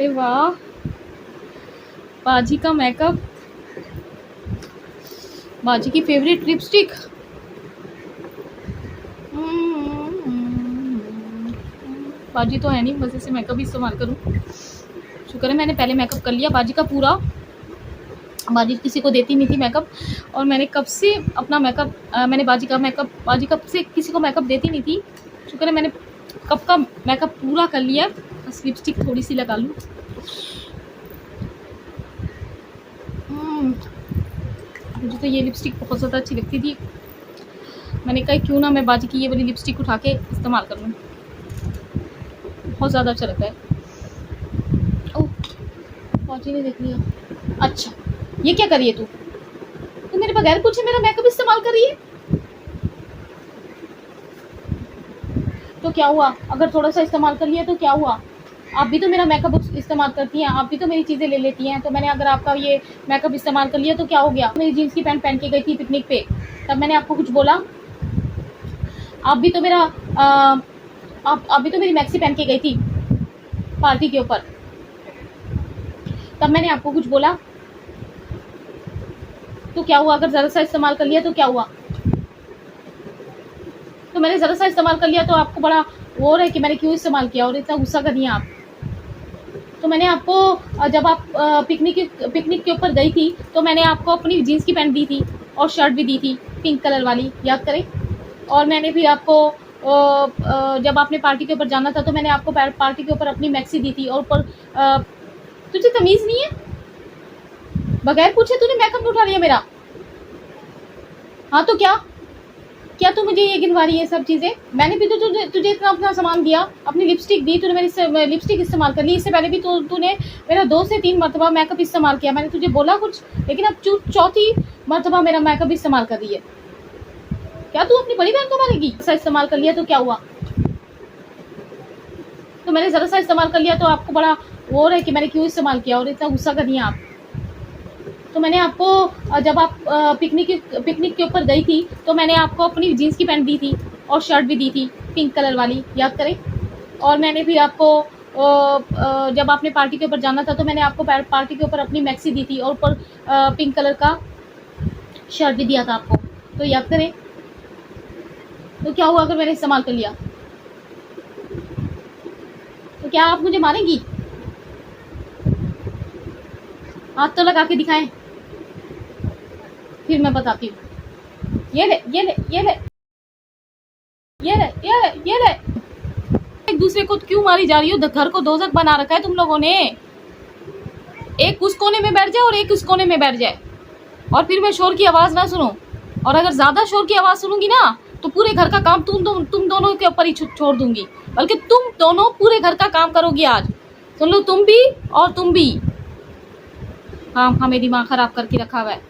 अरे वाह, बाजी का मेकअप, बाजी की फेवरेट लिपस्टिक। बाजी तो है नहीं, बस ऐसे मेकअप ही इस्तेमाल करूँ। शुक्र है मैंने पहले मेकअप कर लिया बाजी का पूरा। बाजी किसी को देती नहीं थी मेकअप, और मैंने कब से अपना मेकअप मैंने बाजी कब से किसी को मेकअप देती नहीं थी। शुक्र है मैंने कब का मेकअप पूरा कर लिया। बस लिपस्टिक थोड़ी सी लगा लूँ। मुझे तो ये लिपस्टिक बहुत ज़्यादा अच्छी लगती थी। मैंने कहा क्यों ना मैं बाजी की ये वाली लिपस्टिक उठा के इस्तेमाल कर लूँ, बहुत ज़्यादा अच्छा लगता है। ओह, बाजी ने देख लिया। अच्छा, ये क्या करिए तू मेरे बगैर पूछे मेरा मेकअप इस्तेमाल कर रही है? तो क्या हुआ, अगर थोड़ा सा इस्तेमाल कर लिया तो क्या हुआ? आप भी तो मेरा मेकअप इस्तेमाल करती हैं, आप भी तो मेरी चीज़ें ले लेती हैं। तो मैंने अगर आपका ये मेकअप इस्तेमाल कर लिया तो क्या हो गया? मेरी जीन्स की पैंट पहन के गई थी पिकनिक पे, तब मैंने आपको कुछ बोला? आप भी तो मेरा आप भी तो मेरी मैक्सी पहन के गई थी पार्टी के ऊपर, तब मैंने आपको कुछ बोला? तो क्या हुआ, अगर ज़रा सा इस्तेमाल कर लिया तो क्या हुआ? तो मैंने ज़रा सा इस्तेमाल कर लिया तो आपको बड़ा वो है कि मैंने क्यों इस्तेमाल किया और इतना गुस्सा कर दिया आप। तो मैंने आपको जब आप पिकनिक के ऊपर गई थी तो मैंने आपको अपनी जीन्स की पैंट दी थी और शर्ट भी दी थी पिंक कलर वाली, याद करें। और मैंने फिर आपको जब आपने पार्टी के ऊपर जाना था तो मैंने आपको पार्टी के ऊपर अपनी मैक्सी दी थी। और ऊपर तुझे तमीज़ नहीं है, बगैर पूछे तूने मेकअप उठा लिया मेरा। हाँ तो क्या तू मुझे ये गिनवा रही है सब चीज़ें? मैंने भी तो तुझे इतना अपना सामान दिया, अपनी लिपस्टिक दी, तूने मेरी लिपस्टिक इस्तेमाल कर ली। इससे पहले भी तूने मेरा 2 से 3 मरतबा मेकअप इस्तेमाल किया। मैंने तुझे बोला कुछ? लेकिन अब चौथी मरतबा मेरा मेकअप इस्तेमाल कर रही है। क्या तू अपनी बड़ी बहन को मारेगी? ऐसा इस्तेमाल कर लिया तो क्या हुआ? तो मैंने ज़रा सा इस्तेमाल कर लिया तो आपको बड़ा वो है कि मैंने क्यों इस्तेमाल किया और इतना गुस्सा कर दिया आप। तो मैंने आपको जब आप पिकनिक के ऊपर गई थी तो मैंने आपको अपनी जीन्स की पैंट दी थी और शर्ट भी दी थी पिंक कलर वाली, याद करें। और मैंने फिर आपको जब आपने पार्टी के ऊपर जाना था तो मैंने आपको पार्टी के ऊपर अपनी मैक्सी दी थी और ऊपर पिंक कलर का शर्ट भी दिया था आपको, तो याद करें। तो क्या हुआ अगर मैंने इस्तेमाल कर लिया? तो क्या आप मुझे मारेंगी? हाथ तो लगा के दिखाएं, फिर मैं बताती हूँ। ये ले ये ले ये ले ये ले ये ले ये ले। एक दूसरे को क्यों मारी जा रही हो? घर को दोजख बना रखा है तुम लोगों ने। एक उस कोने में बैठ जाए और एक उस कोने में बैठ जाए, और फिर मैं शोर की आवाज़ ना सुनूं। और अगर ज़्यादा शोर की आवाज़ सुनूंगी ना तो पूरे घर का काम तुम दोनों के ऊपर ही छोड़ दूंगी। बल्कि तुम दोनों पूरे घर का काम करोगी आज। सुन लो, तुम भी और तुम भी। हाँ, हमें दिमाग खराब करके रखा हुआ है।